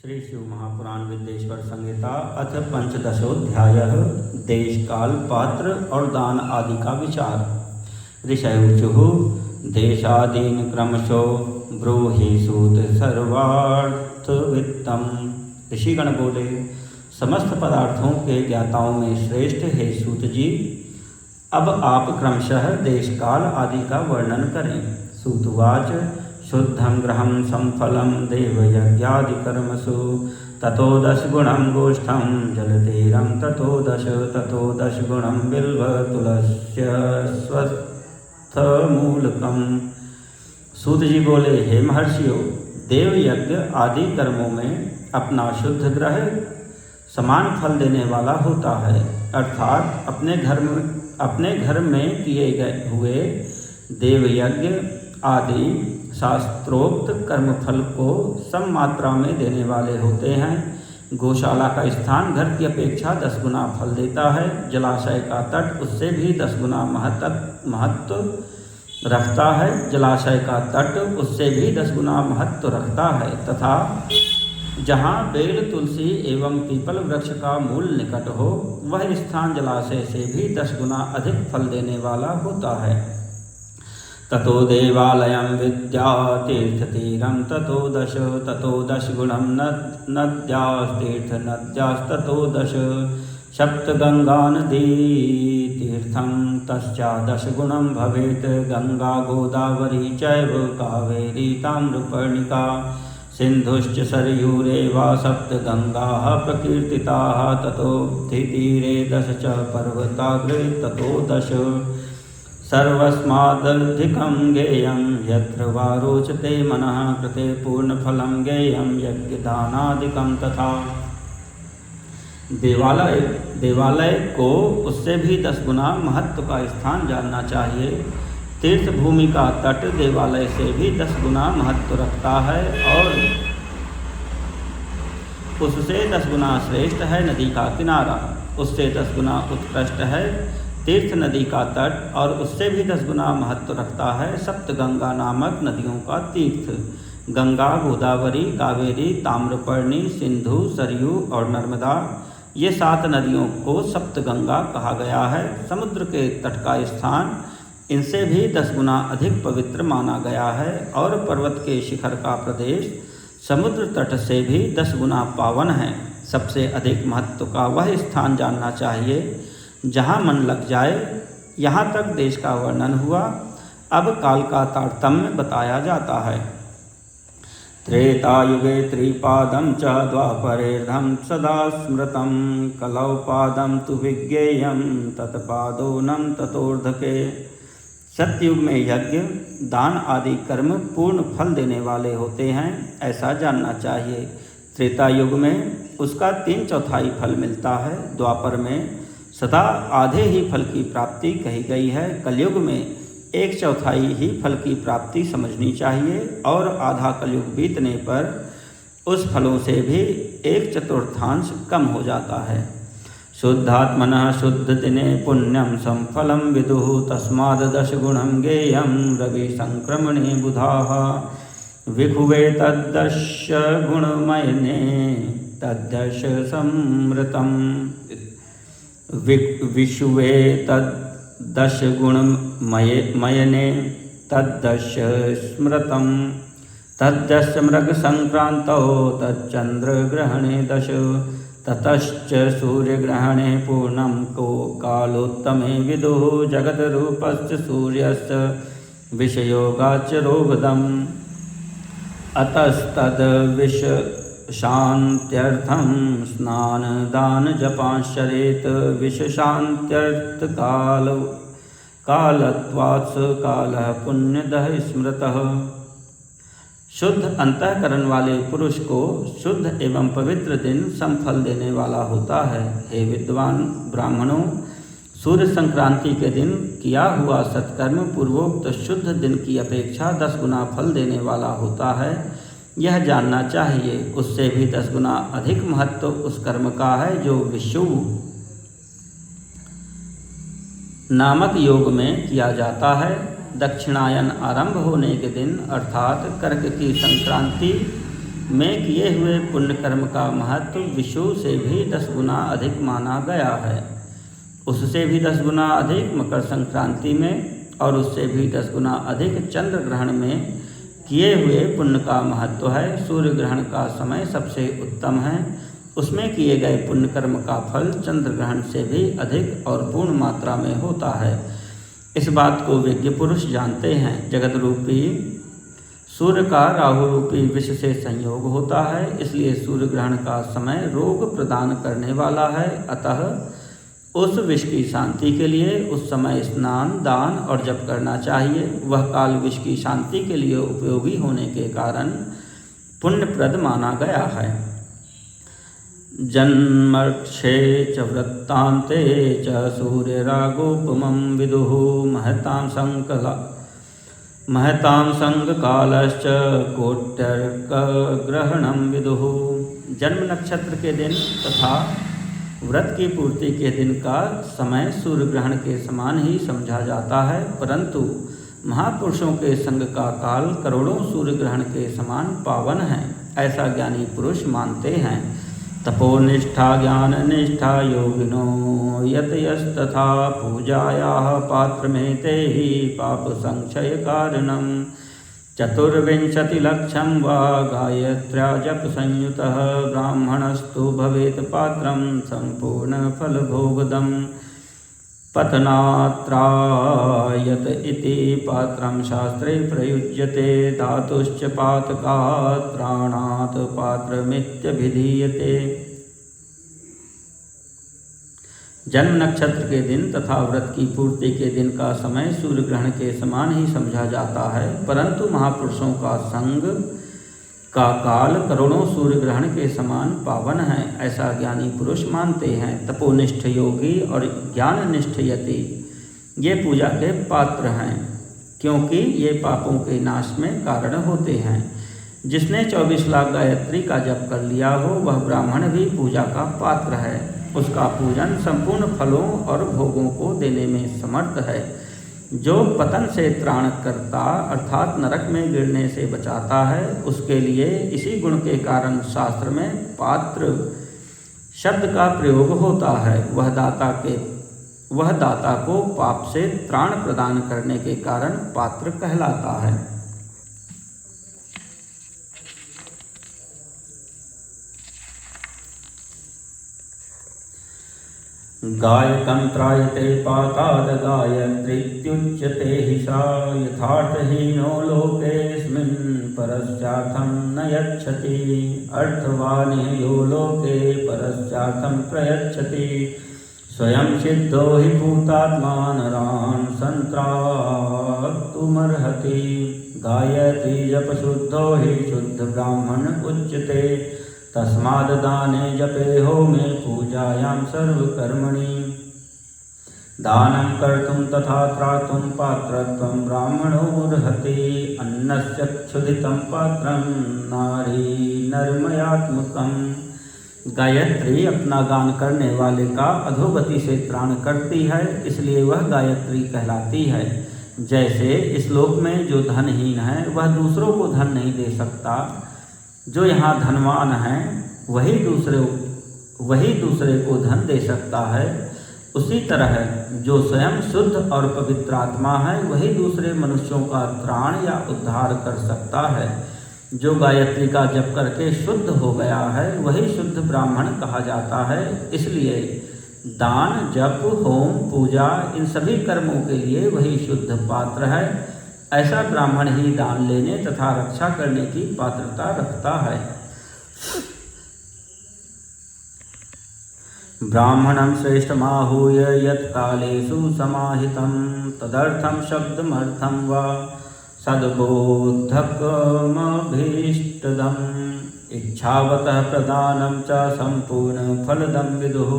श्री शिव महापुराण विद्येश्वर संहिता अथ पंचदशोध्यायः देश काल पात्र और दान आदि का विचार। ऋषयुचुः देशादीन क्रमशो ब्रूहि सूत सर्वार्थवित्तम। ऋषिगण बोले, समस्त पदार्थों के ज्ञाताओं में श्रेष्ठ हे सूत जी, अब आप क्रमशः देश काल आदि का वर्णन करें। सूतवाच शुद्धं ग्रहं संफलं देवयज्ञादिकर्मसु ततो दशगुणं गोष्ठं जलतीरं ततो दशगुणं बिल्वतुलस्य स्वस्थमूलकम्। सूत जी बोले, हे महर्षियों, देव यज्ञ आदि कर्मों में अपना शुद्ध ग्रह समान फल देने वाला होता है, अर्थात अपने घर में किए गए हुए देव यज्ञ आदि शास्त्रोक्त कर्मफल को सम मात्रा में देने वाले होते हैं। गौशाला का स्थान घर की अपेक्षा 10 गुना फल देता है। जलाशय का तट उससे भी 10 गुना महत्व रखता है। जलाशय का तट उससे भी 10 गुना महत्व रखता है तथा जहाँ बेल तुलसी एवं पीपल वृक्ष का मूल निकट हो, वह स्थान जलाशय से भी 10 गुना अधिक फल देने वाला होता है। ततो देवालयं विद्यातीर्थतीरं ततो दश गुणं नद्यास्तीर्थनद्यास्ततो दश सप्तगंगा नदी तीर्थं तस्यादश गुणं भवेत्। गंगा गोदावरी चैव कावेरी ताम्रपर्णिका सिन्धुश्च सरयूरेवा सप्तगंगाः प्रकीर्तिताः। ततो तीरे 10 च पर्वताग्रे ततो 10 सर्वस्मादधिकं गेयं यत्र वा रोचते मनः कृते पूर्णफलं गेयं यज्ञदानादिकं तथा। देवालय को उससे भी 10 गुना महत्व का स्थान जानना चाहिए। तीर्थ भूमि का तट देवालय से भी 10 गुना महत्व रखता है और उससे 10 गुना श्रेष्ठ है नदी का किनारा, उससे 10 गुना उत्कृष्ट है तीर्थ नदी का तट और उससे भी 10 गुना महत्व रखता है सप्तगंगा नामक नदियों का तीर्थ। गंगा, गोदावरी, कावेरी, ताम्रपर्णी, सिंधु, सरयू और नर्मदा, ये 7 नदियों को सप्तगंगा कहा गया है। समुद्र के तट का स्थान इनसे भी 10 गुना अधिक पवित्र माना गया है और पर्वत के शिखर का प्रदेश समुद्र तट से भी 10 गुना पावन है। सबसे अधिक महत्व का वह स्थान जानना चाहिए जहाँ मन लग जाए। यहाँ तक देश का वर्णन हुआ। अब काल का तारतम्य बताया जाता है। त्रेतायुगे त्रिपादं च द्वापरेर्धं सदा स्मृतं कलौ पादं तु विज्ञेयं तत्पादोनं ततोर्धके। सतयुग में यज्ञ, दान आदि कर्म पूर्ण फल देने वाले होते हैं, ऐसा जानना चाहिए। त्रेता युग में उसका 3/4 फल मिलता है। द्वापर में सदा आधे ही फल की प्राप्ति कही गई है। कलयुग में 1/4 ही फल की प्राप्ति समझनी चाहिए और आधा कलयुग बीतने पर उस फलों से भी 1/4 कम हो जाता है। शुद्धात्मनः शुद्ध दिने पुण्यं संफलं विदुः तस्माद् 10 गुणं गेयं रवि संक्रमणे बुधाः। विखुवे तद्दश गुणमयने तद्दश समृतम्। विषुवे तद्दश गुणमयने तद्दश स्मृतं तद्दश मृगसंक्रान्तौ तच्चन्द्रग्रहणे 10 ततश्च सूर्यग्रहणे पूर्णं को कालोत्तमे विदुः जगद्रूपस्य सूर्यस्य विषयोगाच्च रोगदम्। अतस्तद्विष शान्त्यर्थं स्नान दान जपांश्चरेत् विषशान्त्यर्थ कालत्वात् कालः पुण्यदः स्मृतः। शुद्ध अंतःकरण वाले पुरुष को शुद्ध एवं पवित्र दिन समफल देने वाला होता है। हे विद्वान ब्राह्मणों, सूर्य संक्रांति के दिन किया हुआ सत्कर्म पूर्वोक्त शुद्ध दिन की अपेक्षा 10 गुना फल देने वाला होता है, यह जानना चाहिए। उससे भी 10 गुना अधिक महत्व उस कर्म का है जो विषुव नामक योग में किया जाता है। दक्षिणायन आरंभ होने के दिन अर्थात कर्क की संक्रांति में किए हुए पुण्य कर्म का महत्व विषु से भी 10 गुना अधिक माना गया है। उससे भी 10 गुना अधिक मकर संक्रांति में और उससे भी 10 गुना अधिक चंद्र ग्रहण में किए हुए पुण्य का महत्व है। सूर्य ग्रहण का समय सबसे उत्तम है। उसमें किए गए पुण्य कर्म का फल चंद्र ग्रहण से भी अधिक और पूर्ण मात्रा में होता है। इस बात को विज्ञ पुरुष जानते हैं। जगत रूपी सूर्य का राहु रूपी विष से संयोग होता है, इसलिए सूर्य ग्रहण का समय रोग प्रदान करने वाला है। अतः उस विष की शांति के लिए उस समय स्नान, दान और जप करना चाहिए। वह काल विष की शांति के लिए उपयोगी होने के कारण पुण्यप्रद माना गया है। जन्मर्क्षे च वृत्तान्ते च सूर्यरागोपमं विदुः महतां संगकालश्च कोट्यर्कग्रहणं विदुः। जन्म नक्षत्र के दिन तथा व्रत की पूर्ति के दिन का समय सूर्य ग्रहण के समान ही समझा जाता है, परंतु महापुरुषों के संग का काल करोड़ों सूर्य ग्रहण के समान पावन है, ऐसा ज्ञानी पुरुष मानते हैं। तपोनिष्ठा ज्ञान निष्ठा योगिनो यतयस्तथा पूजायाः पात्रमेते हि पाप संक्षय कारणम् 24 लक्षं वा गायत्र्या जप संयुतः ब्राह्मणस्तु भवेत् पात्रं संपूर्ण फलभोगदं पतनात्रायत इति पात्रं शास्त्रे प्रयुज्यते धातुश्च पातकात् त्राणात् पात्रमित्यभिधीयते। जन्म नक्षत्र के दिन तथा व्रत की पूर्ति के दिन का समय सूर्य ग्रहण के समान ही समझा जाता है, परंतु महापुरुषों का संग का काल करोड़ों सूर्य ग्रहण के समान पावन है, ऐसा ज्ञानी पुरुष मानते हैं। तपोनिष्ठ योगी और ज्ञाननिष्ठ यति ये पूजा के पात्र हैं, क्योंकि ये पापों के नाश में कारण होते हैं। जिसने 24 लाख गायत्री का जप कर लिया हो वह ब्राह्मण भी पूजा का पात्र है। उसका पूजन संपूर्ण फलों और भोगों को देने में समर्थ है। जो पतन से त्राण करता अर्थात नरक में गिरने से बचाता है, उसके लिए इसी गुण के कारण शास्त्र में पात्र शब्द का प्रयोग होता है। वह दाता को पाप से त्राण प्रदान करने के कारण पात्र कहलाता है। गायकं त्रायते पाताद गायत्रीत्युच्यते हि सा यथार्थहीनो लोकेऽस्मिन् परस्यार्थं न यच्छति अर्थवान् यो लोके परस्यार्थं प्रयच्छति स्वयं सिद्धो हि भूतात्मा नरान् संत्राक्तुमर्हति गायत्री जप शुद्धो हि शुद्ध ब्राह्मण उच्यते तस्माद् दाने जपे होमे पूजायां सर्वकर्मणि दानं कर्तुं तथा त्रातुं पात्रत्वं ब्राह्मणोऽर्हति अन्नस्य क्षुधितं पात्रं नारी नर्मयात्मकम्। गायत्री अपना गान करने वाले का अधोगति से त्राण करती है, इसलिए वह गायत्री कहलाती है। जैसे इस लोक में जो धनहीन है वह दूसरों को धन नहीं दे सकता, जो यहाँ धनवान है वही दूसरे को धन दे सकता है, उसी तरह जो स्वयं शुद्ध और पवित्र आत्मा है वही दूसरे मनुष्यों का त्राण या उद्धार कर सकता है। जो गायत्री का जप करके शुद्ध हो गया है वही शुद्ध ब्राह्मण कहा जाता है। इसलिए दान, जप, होम, पूजा इन सभी कर्मों के लिए वही शुद्ध पात्र है। ऐसा ब्राह्मण ही दान लेने तथा रक्षा करने की पात्रता रखता है। ब्राह्मणं श्रेष्ठमाहूय यत्कालेषु समाहितं तदर्थं शब्दमर्थं वा सद्बोधकमभीष्टदम् इच्छावतः प्रदानं च सम्पूर्णफलदं विदुः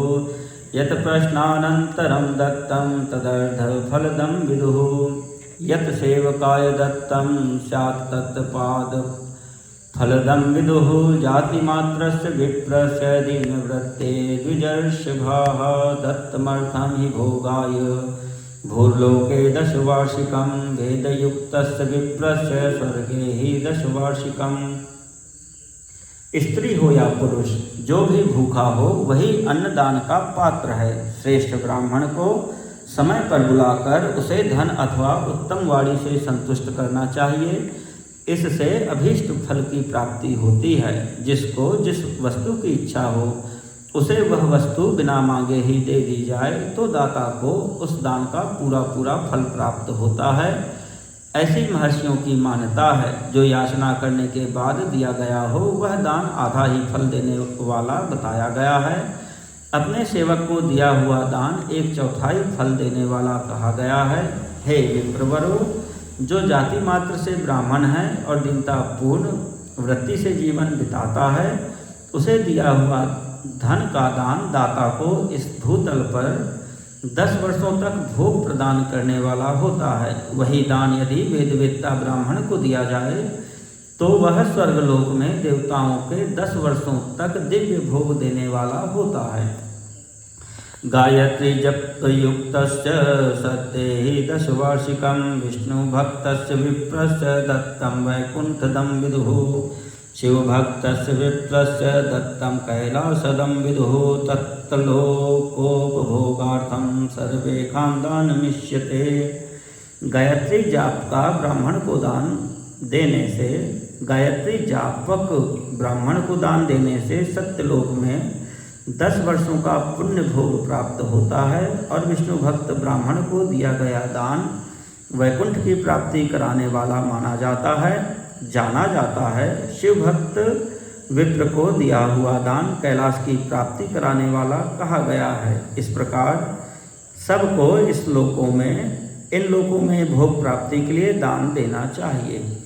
यत् प्रश्नानन्तरं दत्तं तदर्धफलदं विदुः यत् सेवकाय दत्तं स्यात् तत्पाद फलदं विदुः जातिमात्रस्य विप्रस्य दीनवृत्ते द्विजर्षभाः दत्तमर्थं हि भोगाय भूर्लोके 10 वार्षिकं वेदयुक्तस्य विप्रस्य स्वर्गे हि 10 वार्षिकम्। स्त्री हो या पुरुष, जो भी भूखा हो वही अन्नदान का पात्र है। श्रेष्ठ ब्राह्मण को समय पर बुलाकर उसे धन अथवा उत्तम वाणी से संतुष्ट करना चाहिए। इससे अभीष्ट फल की प्राप्ति होती है। जिसको जिस वस्तु की इच्छा हो उसे वह वस्तु बिना मांगे ही दे दी जाए तो दाता को उस दान का पूरा पूरा फल प्राप्त होता है। ऐसी महर्षियों की मान्यता है। जो याचना करने के बाद दिया गया हो वह दान आधा ही फल देने वाला बताया गया है। अपने सेवक को दिया हुआ दान 1/4 फल देने वाला कहा गया है। हे विप्रवरो, जो जाति मात्र से ब्राह्मण है और दीनतापूर्ण वृत्ति से जीवन बिताता है, उसे दिया हुआ धन का दान दाता को इस भूतल पर 10 वर्षों तक भोग प्रदान करने वाला होता है। वही दान यदि वेदवेत्ता ब्राह्मण को दिया जाए तो वह स्वर्गलोक में देवताओं के 10 वर्षों तक दिव्य भोग देने वाला होता है। गायत्री जप युक्तस्य सत्ये 10 वार्षिकं विष्णु भक्तस्य विप्रस्य दत्तं वैकुंठदं विदुः। शिव भक्तस्य विप्रस्य दत्तं कैलासदं विदुः। तत्लोकोपभोगार्थं सर्वे खानदानमिष्यते। गायत्री जाप का ब्राह्मण को दान देने से, गायत्री जापक ब्राह्मण को दान देने से सत्यलोक में 10 वर्षों का पुण्य भोग प्राप्त होता है और विष्णु भक्त ब्राह्मण को दिया गया दान वैकुंठ की प्राप्ति कराने वाला माना जाता है, जाना जाता है। शिव भक्त विप्र को दिया हुआ दान कैलाश की प्राप्ति कराने वाला कहा गया है। इस प्रकार सबको इन लोकों में भोग प्राप्ति के लिए दान देना चाहिए।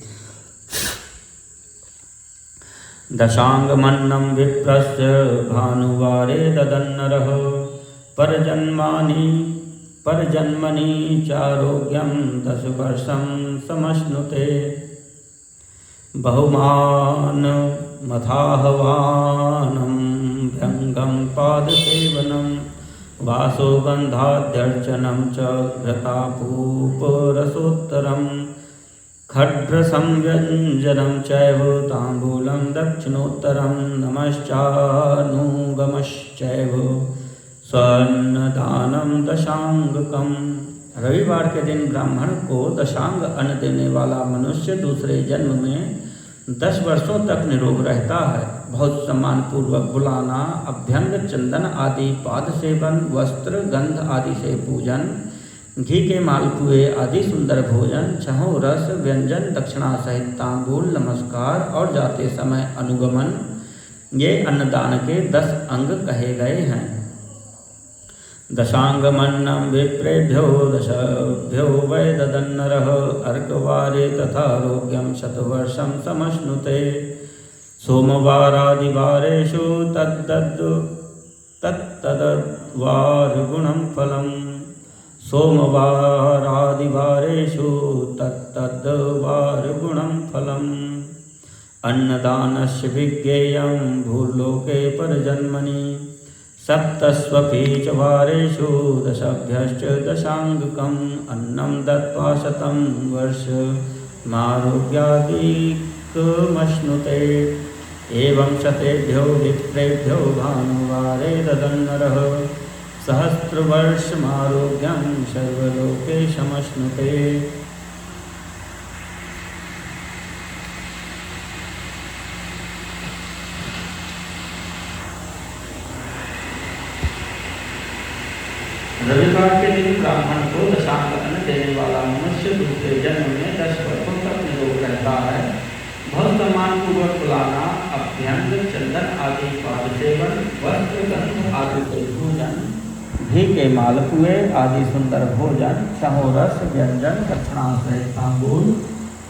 दशांगमन्नं विप्रस्य भानुवारे ददन्नरः परजन्मनि चारोग्यं 10 वर्षं समश्नुते। बहुमानमथाह्वानं भ्यङ्गं पादसेवनं वासो गन्धाद्यर्चनं च घृतापूपरसोत्तरं खड्रसंव्यञ्जनं चैव ताम्बूलं दक्षिणोत्तरं नमश्चानुगमश्चैव स्वर्णदानं दशांगकम्। रविवार के दिन ब्राह्मण को दशांग अन्न देने वाला मनुष्य दूसरे जन्म में 10 वर्षों तक निरोग रहता है। बहुत सम्मानपूर्वक बुलाना, अभ्यंग, चंदन आदि पाद सेवन, वस्त्र गंध आदि से पूजन, घी के मालपुए आदि सुंदर भोजन, छहों रस व्यंजन, दक्षिणा सहित तांबूल, नमस्कार और जाते समय अनुगमन, ये अन्नदान के 10 अंग कहे गए हैं। दशांगमन्नं विप्रेभ्यो 10भ्यो वै ददन्नरः अर्कवारे तथारोग्यं 100 वर्षं समश्नुते। सोमवारादिवारेषु तत्तद्वारगुणं फलम्। सोमवारादिवारेषु तत्तद्वारगुणं फलम्। अन्नदानस्य विज्ञेयं भूलोके परजन्मनि। सप्तस्वपि च वारेषु 10भ्यश्च दशांगकम्। अन्नं दत्त्वा 100 वर्षमारोग्यादिकमश्नुते। एवं 100 विप्रेभ्यो भानुवारे ददन्नरः सहस्रवर्षमारोग्यं सर्वलोके समश्नुते। रविवार के दिन ब्राह्मण को दशांग अन्न देने वाला मनुष्य दूसरे जन्म में 10 वर्षों तक निरोग रहता है। बहुत सम्मानपूर्वक बुलाना, अभ्यंग, चंदन आदि पाद सेवन, वस्त्र गंध आदि से भोजन, घी के मालपुए आदि सुंदर भोजन, छहों रस व्यंजन, दक्षिणा सहित तांबूल,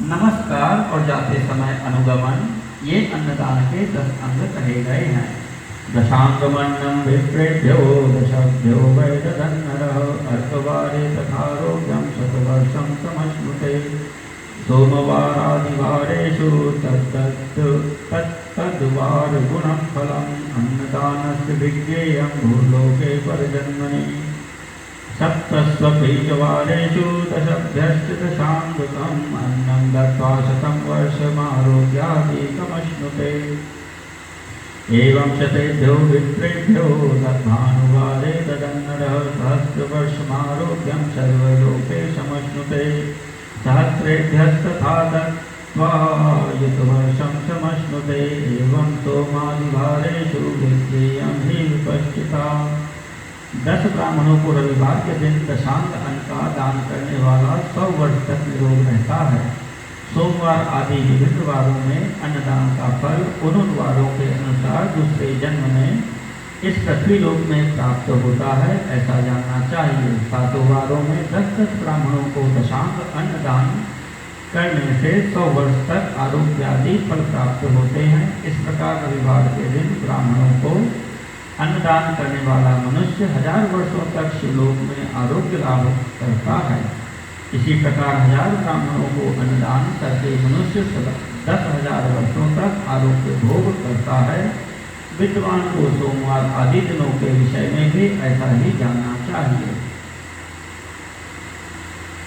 नमस्कार और जाते समय अनुगमन, ये अन्नदान के 10 अंग कहे गए हैं। दशांगमन्नं विप्रेभ्यो 10भ्यो वै ददन्नरः अर्कवारे तथारोग्यं 100 वर्षं समश्नुते। सोमवारादिवारेषु तत्तद्वारगुणं फलम्। अन्नदानस्य विज्ञेयं भूलोके परजन्मनि। सप्तस्वपि च वारेषु 10भ्यश्च दशांगकम्। अन्नं दत्त्वा 100 वर्षमारोग्यादिकमश्नुते। एवं शतेभ्यो विप्रेभ्यो तद्भानुवारे तदन्नरः सहस्रवर्षमारोग्यं सर्वलोकेशमश्नुते सहस्रेभ्यस्तथा दत्त्वा युतवर्षं समश्नुते एवं सोमादिवारेषु विज्ञेयं हि विपश्चिता। 10 ब्राह्मणों को रविवार के दिन दशांग अन्न का दान करने वाला 100 वर्ष तक निरोग रहता है। सोमवार आदि विभिन्न वारों में अन्नदान का फल उन वारों के अनुसार दूसरे जन्म में इस पृथ्वी लोक में प्राप्त होता है, ऐसा जानना चाहिए। 7 वारों में 10-10 ब्राह्मणों को दशांग अन्न दान करने से 100 वर्ष तक आरोग्य आदि फल प्राप्त होते हैं। इस प्रकार रविवार के दिन ब्राह्मणों को अन्नदान करने वाला मनुष्य 1000 वर्षों तक शिवलोक में आरोग्य लाभ करता है। इसी प्रकार 1000 ब्राह्मणों को अन्नदान करके मनुष्य 10,000 वर्षों तक आरोग्य भोग करता है। विद्वान को सोमवार आदि दिनों के विषय में भी ऐसा ही जानना चाहिए।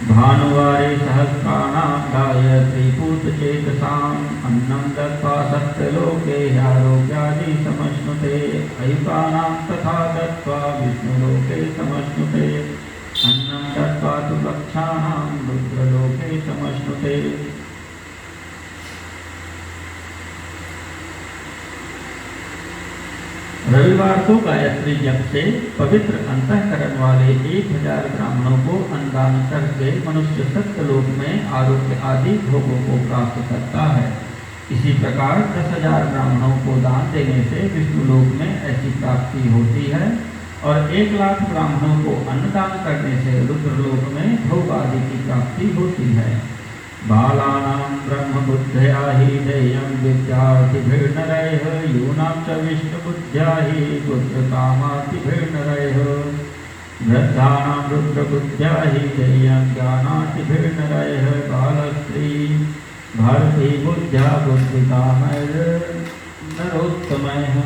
भानुवारे सहस्राणां गायत्री पूतचेतसाम् अन्नं दत्त्वा सत्यलोके आरोग्यादि समश्नुते अयुतानां तथा दत्त्वा विष्णुलोके समश्नुते अन्नं दत्त्वा तु लक्षाणां रुद्रलोके समश्नुते। रविवार को गायत्री जप से पवित्र अंतःकरण वाले 1000 ब्राह्मणों को अन्नदान करके मनुष्य सत्यलोक में आरोग्य आदि भोगों को प्राप्त करता है। इसी प्रकार 10,000 ब्राह्मणों को दान देने से विष्णुलोक में ऐसी प्राप्ति होती है और 1,00,000 ब्राह्मणों को अन्नदान करने से रुद्रलोक में भोग आदि की प्राप्ति होती है। बालानां ब्रह्मबुद्ध्या हि देयं विद्यार्थिभिर्नरैः यूनां च विष्णुबुद्ध्या हि पुत्रकामार्थिभिर्नरैः वृद्धानां रुद्रबुद्ध्या हि देयं ज्ञानार्थिभिर्नरैः बालस्त्री भारती बुद्ध्या बुद्धिकामैर्नरोत्तमैः।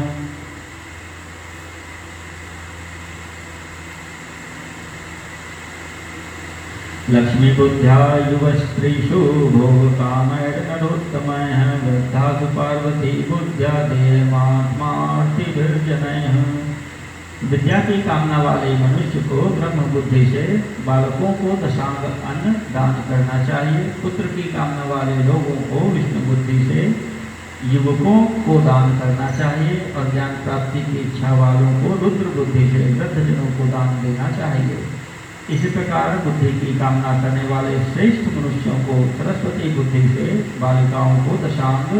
लक्ष्मी बुद्ध्या युवस्त्रीषु भोगकामैर्नरोत्तमैः वृद्धासु पार्वती बुद्ध्या देयमात्मार्थिभिर्जनैः। विद्या की कामना वाले मनुष्य को ब्रह्म बुद्धि से बालकों को दशांग अन्न दान करना चाहिए। पुत्र की कामना वाले लोगों को विष्णु बुद्धि से युवकों को दान करना चाहिए और ज्ञान प्राप्ति की इच्छा वालों को रुद्र बुद्धि से वृद्धजनों को दान देना चाहिए। इसी प्रकार बुद्धि की कामना करने वाले श्रेष्ठ मनुष्यों को सरस्वती बुद्धि से बालिकाओं को दशांग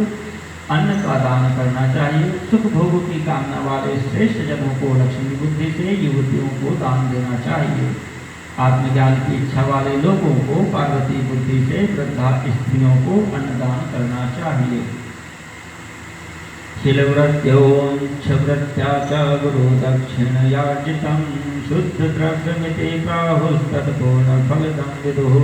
अन्न का दान करना चाहिए। सुख भोग की कामना वाले श्रेष्ठ जनों को लक्ष्मी बुद्धि से युवतियों को दान देना चाहिए। आत्मज्ञान की इच्छा वाले लोगों को पार्वती बुद्धि से वृद्धा स्त्रियों को अन्नदान करना चाहिए। शिलव्रत्योच्छव्रत्या च गुरु दक्षिणयार्जितं शुद्ध द्रव्यमिति प्राहुस्तत्पूर्णफलदं विदुः।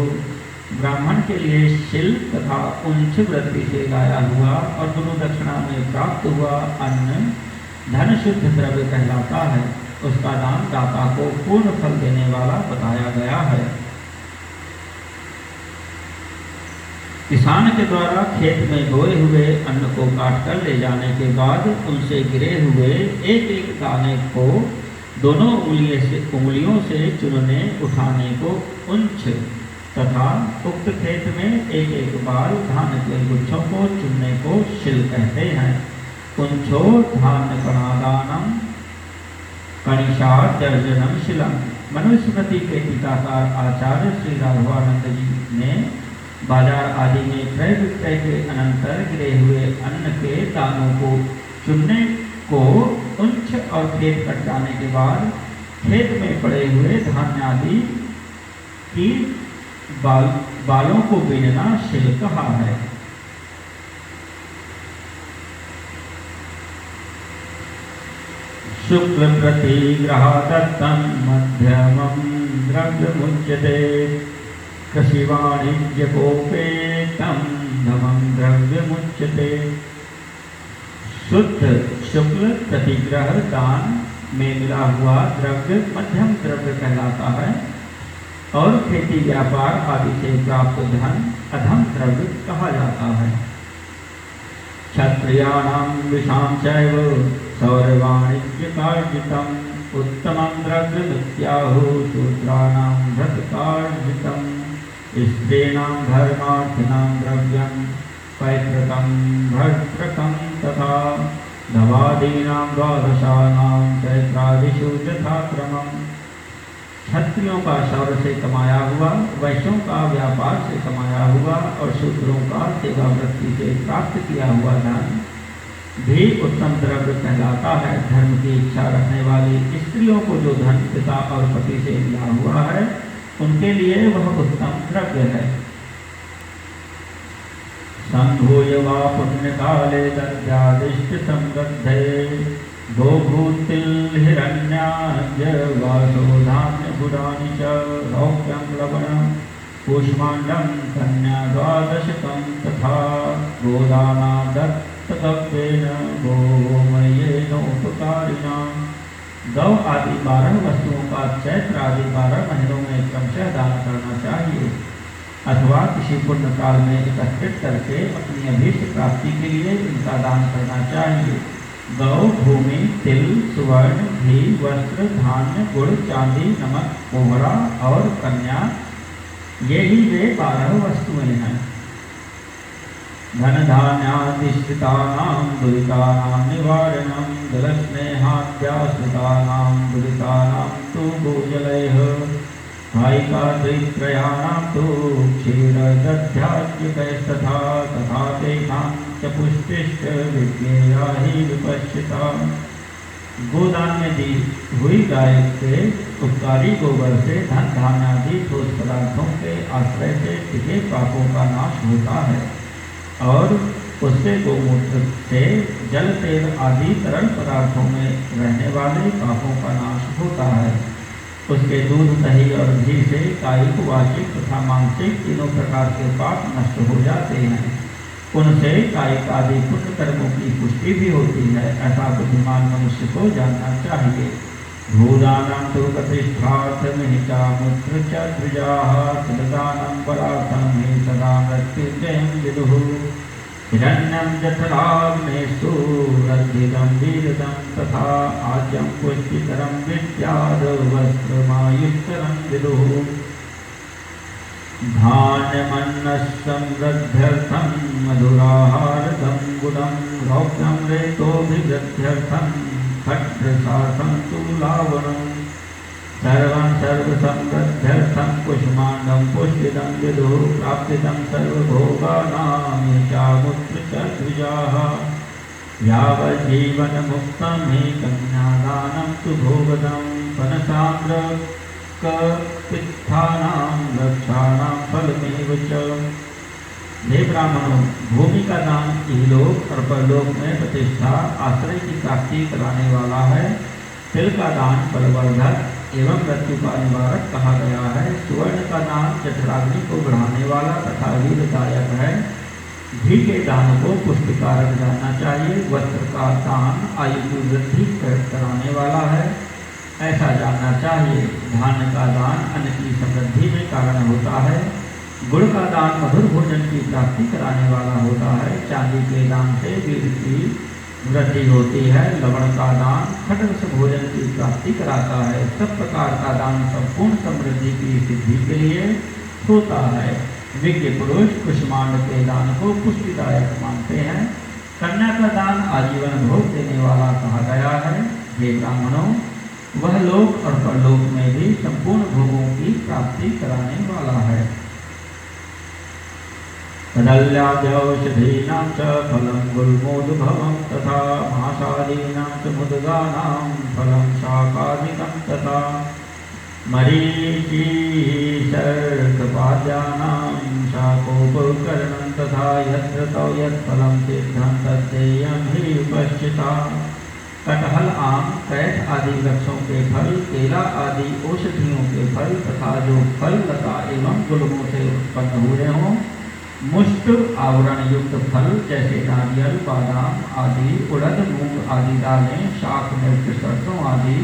ब्राह्मण के लिए शिल तथा उंच वृत्ति से गाया हुआ और गुरु दक्षिणा में प्राप्त हुआ अन्न धन शुद्ध द्रव्य कहलाता है। उसका दान दाता को पूर्ण फल देने वाला बताया गया है। किसान के द्वारा खेत में बोए हुए अन्न को काट कर ले जाने के बाद उनसे गिरे हुए एक एक दाने को दोनों उंगलियों से चुनने उठाने को उंच तथा उक्त खेत में एक एक बार धान के गुच्छों को चुनने को शिल कहते हैं। कुंछो धान्य कणादानम कणिशार्जनम शिलम। मनुस्मृति के टीकाकार आचार्य श्री राघवानंद जी ने बाजार आदि में क्रय विक्रय के अनंतर गिरे हुए अन्न के दानों को चुनने को उंच और खेत कट जाने के बाद खेत में पड़े हुए धान्य आदि की बालों को बीनना शिल कहा है। शुक्ल प्रतिग्रहादत्तं मध्यमं द्रव्यमुच्यते कृषिवाणिज्यकोपेतं धमं द्रव्यमुच्यते। शुद्ध शुक्ल प्रतिग्रह दान में मिला हुआ द्रव्य मध्यम द्रव्य कहलाता है और खेती व्यापार आदि से प्राप्त धन अधम द्रव्य कहा जाता है। क्षत्रियाणां विषां चैव सौरवाणिज्यकार्जितम् उत्तमं द्रव्यमित्याहुः शूद्राणां धृतकार्जितम् स्त्रीणां धर्मार्थिनां द्रव्यं पैतृकं भर्तृकं तथा नवादीनां द्वादशानां चैत्रादिषु यथाक्रमम्। क्षत्रियों का शौर्य से कमाया हुआ, वैश्यों का व्यापार से कमाया हुआ और शूद्रों का सेवा वृत्ति से प्राप्त किया हुआ धन भी उत्तम द्रव्य कहलाता है। धर्म की इच्छा रखने वाली स्त्रियों को जो धन पिता और पति से मिला हुआ है उनके लिए वह उत्तम द्रव्य है। संभूय वा पुण्य काले दद्यादिष्ट समृद्धे गोभूतिर्हिरण्याद्य वासो धान्य गुडानि च रौप्यं लवणं कूष्माण्डं कन्या द्वादशकं तथा गोदाना दत्तकव्येन गोमयेनोपकारिणा। गौ आदि 12 वस्तुओं का चैत्र आदि 12 महीनों में क्रमशः दान करना चाहिए अथवा किसी पुण्य काल में एकत्रित करके अपनी अभीष्ट प्राप्ति के लिए इनका दान करना चाहिए। गौ, भूमि, तिल, सुवर्ण, घी, वस्त्र, धान्य, गुड़, चांदी, नमक, कोहड़ा और कन्या, ये ही वे 12 वस्तुएं हैं। धन धान्याधिष्ठितानां दुरितानां निवारणं जलस्नेहाद्याश्रितानां दुरितानां तु भूजलैः कायिकाद्रित्रयाणां तु क्षीरदध्यात्मिकैस्तथा तथा तेषां च पुष्टिश्च विज्ञेया हि विपश्चिता। गोदान में दी हुई गाय के उपकारी गोबर से धन धान्य आदि ठोस पदार्थों के आश्रय से टिके पापों का नाश होता है और उससे गोमूत्र से जल, तेल आदि तरल पदार्थों में रहने वाले पापों का नाश होता है। उसके दूध, दही और घी से कायिक, वाचिक तथा मानसिक तीनों प्रकार के पाप नष्ट हो जाते हैं। उनसे कायिक आदि पुण्य कर्मों की पुष्टि भी होती है। ऐसा बुद्धिमान मनुष्य को जानना चाहिए। भूदानं तु प्रतिष्ठार्थमिहिता मुत्र च द्विजाः सददानं बलार्थं हि सदा मृत्युञ्जयं विदुः हिरण्यं जठराग्नेषु रद्धितं वीरदं तथा आज्यं पुष्टिकरं विद्याद् वस्त्रमायुष्करं विदुः धान्यमन्नसमृद्ध्यर्थं मधुराहारदं गुडं रौप्यं रेतोभिवृद्ध्यर्थं खड्गसार्थं तु लावणं सर्वं सर्वसमृद्ध्यर्थं कुष्माण्डं पुष्टिदं विदुः प्राप्तिदं सर्वभोगानां चामुत्र च द्विजाः यावज्जीवनमुक्तं हि कन्यादानं तु भोगदं वनसान्द्रकपित्थानां रक्षाणां फलमेव च। हे ब्राह्मणों, भूमि का दान इहलोक और परलोक में प्रतिष्ठा, आश्रय की प्राप्ति कराने वाला है। तिल का दान बलवर्धक एवं मृत्यु का निवारक कहा गया है। सुवर्ण का दान जठराग्नि को बढ़ाने वाला तथा वीरदायक है। घी के दान को पुष्टिकारक जानना चाहिए। वस्त्र का दान आयु की वृद्धि कराने वाला है, ऐसा जानना चाहिए। धान्य का दान अन्न की समृद्धि में कारण होता है। गुड़ का दान मधुर भोजन की प्राप्ति कराने वाला होता है। चांदी के दान से वीर की वृद्धि होती है। लवण का दान खटरस भोजन की प्राप्ति कराता है। सब प्रकार का दान संपूर्ण समृद्धि की सिद्धि के लिए होता है। विज्ञ पुरुष कुष्मांड के दान को पुष्टिदायक मानते हैं। कन्या का दान आजीवन भोग देने वाला कहा गया है। हे ब्राह्मणों, वह लोक और परलोक में भी संपूर्ण भोगों की प्राप्ति कराने वाला है। तदल्याद्यौषधीनां च फलं गुल्मोद्भवं तथा मासादीनां च मुद्गानां फलं शाकादिकं तथा मरीचिशर्कपाद्यानां शाकोपकरणं तथा यत्र तौ यत्फलं सिद्धं तद्देयं हि विपश्चिता। कटहल, आम, कैथ आदि वृक्षों के फल, केला आदि औषधियों के फल तथा जो फल, लता एवं गुल्मों से उत्पन्न हुए हों, मुष्ट आवरण युक्त फल जैसे नारियल, बादाम आदि, उड़द, मूंग आदि दालें, शाक, मिर्च, सरसों आदि,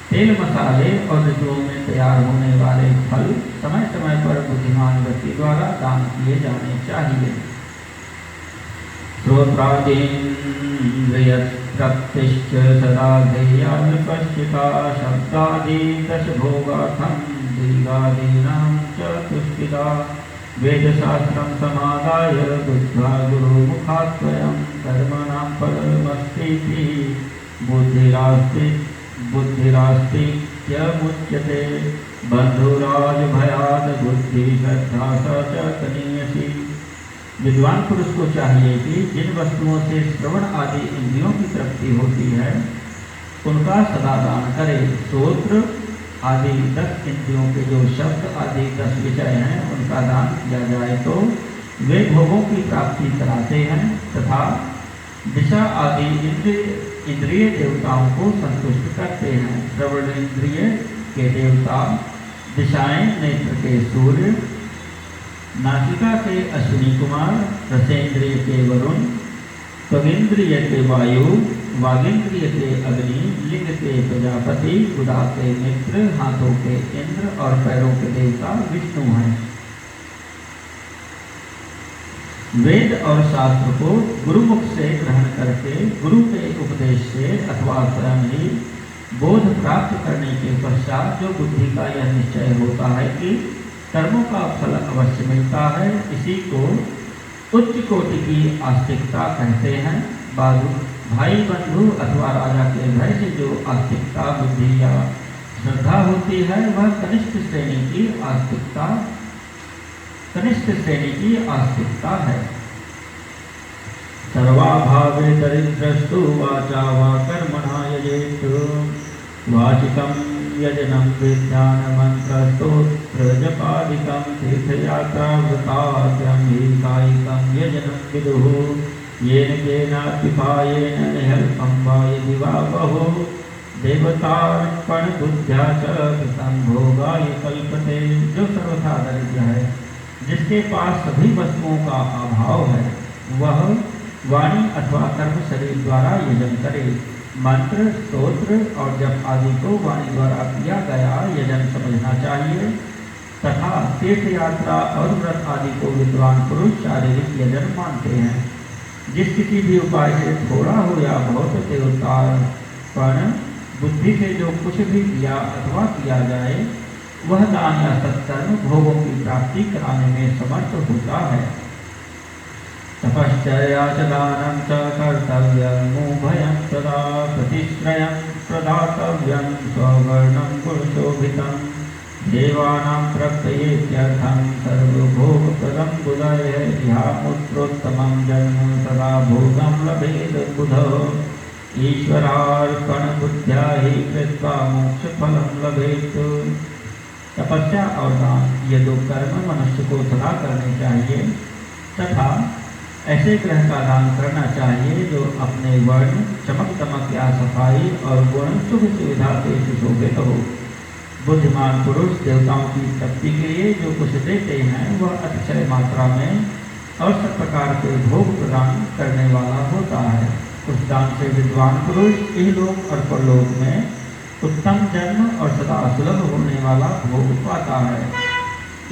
तेल, मसाले और ऋतुओं में तैयार होने वाले फल समय समय पर बुद्धिमान व्यक्ति द्वारा दान किए जाने चाहिए। श्रोत्रादीन्द्रियप्रत्यश्च सदा ध्येया विपश्चिता शब्दादि दशभोगार्थं दीर्घादीनां च तुष्टिता वेदशास्त्रं समादाय बुद्ध्वा गुरुमुखात्वयं कर्मणां फलमस्तीति बुद्धिरास्तित्यमुच्यते बंधुराज भयाद बुद्धि श्रद्धा स च कनीयसी। विद्वान पुरुष को चाहिए कि जिन वस्तुओं से श्रवण आदि इंद्रियों की तृप्ति होती है उनका सदा दान करे। श्रोत्र आदि 10 इंद्रियों के जो शब्द आदि 10 विषय हैं उनका दान किया जाए तो वे भोगों की प्राप्ति कराते हैं तथा दिशा आदि इंद्रिय देवताओं को संतुष्ट करते हैं। श्रवण इंद्रिय के देवता, दिशाएं नेत्र के सूर्य, नासिका के अश्विनी कुमार, रसेंद्रिय के वरुण, त्वगिंद्रिय के वायु, वागिंद्रिय के अग्नि, लिंग के प्रजापति, गुदा के मित्र, हाथों के इंद्र और पैरों के देवता विष्णु हैं। वेद और शास्त्र को गुरुमुख से ग्रहण करके गुरु के उपदेश से अथवा स्वयं ही बोध प्राप्त करने के पश्चात जो बुद्धि का यह निश्चय होता है कि कर्मों का फल अवश्य मिलता है, इसी को उच्च कोटि की आस्तिकता कहते हैं। भाई बंधु अथवा राजा के भय से जो आस्तिकता बुद्धि या श्रद्धा होती है वह कनिष्ठ श्रेणी की आस्तिकता है। सर्वाभावे दरिद्रस्तु वाचा वा कर्मणा यजेत वाचिकं यजनं विद्यानमन्त्रस्तोत्र जपादिकं तीर्थयात्राव्रताद्यं हि कायिकं यजनं विदुः येन केनापिपायेन निहल्पं वा यदि वा बहु देवतार्पणबुद्ध्या च कृतं भोगाय कल्पते। जो सर्वथा दरिद्र है, जिसके पास सभी वस्तुओं का अभाव है, वह वाणी अथवा कर्म शरीर द्वारा यजन करे। मंत्र, स्तोत्र और जप आदि को वाणी द्वारा किया गया यजन समझना चाहिए तथा तीर्थ यात्रा और व्रत आदि को विद्वान पुरुष शारीरिक यजन मानते हैं। जिस किसी भी उपाय से थोड़ा हो या बहुत देवतार्पण बुद्धि से जो कुछ भी किया अथवा किया जाए वह दान या सत्कर्म भोगों की प्राप्ति कराने में समर्थ होता है। तपश्चर्या च दानं च कर्तव्यम् उभयं सदा प्रतिश्रयं प्रदातव्यं स्ववर्णं गुणशोभितं देवानां प्रप्तयेत्यर्थं सर्वभोगप्रदं बुधये ह्यामुत्रोत्तमं जन्म सदा भोगं लभेद बुधो ईश्वरार्पणबुद्ध्या हि कृत्वा मोक्षफलं लभेत। तपस्या और दान ये 2 कर्म मनुष्य को सदा करने चाहिए तथा ऐसे ग्रह का दान करना चाहिए जो अपने वर्ण, चमक दमक या सफाई और गुण सुख सुविधा से सुशोभित हो। बुद्धिमान पुरुष देवताओं की तृप्ति के लिए जो कुछ देते हैं वह अतिशय मात्रा में और सब प्रकार के भोग प्रदान करने वाला होता है। उस दान से विद्वान पुरुष इहलोक और परलोक में उत्तम जन्म और सदा सुलभ होने वाला भोग पाता है।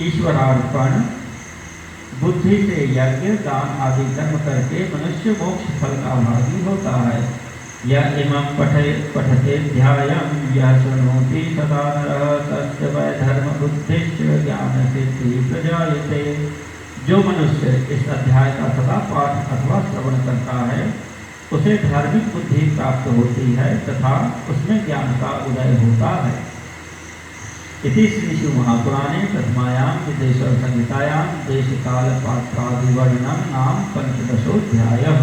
ईश्वरार्पण बुद्धि से यज्ञ, दान आदि कर्म करके मनुष्य मोक्ष फल का भागी होता है। यह इमं पठते ध्यायं यः शृणोति सदा नरः तस्य वैधर्म बुद्धिश्च ज्ञान सिद्धि प्रजायते। जो मनुष्य इस अध्याय का सदा पाठ अथवा श्रवण करता है उसे धार्मिक बुद्धि प्राप्त होती है तथा उसमें ज्ञान का उदय होता है। इति श्री शिव महापुराणे प्रथमायां विदेश संहितायां देश काल पात्रादि वर्णनम नाम 15ोऽध्यायः।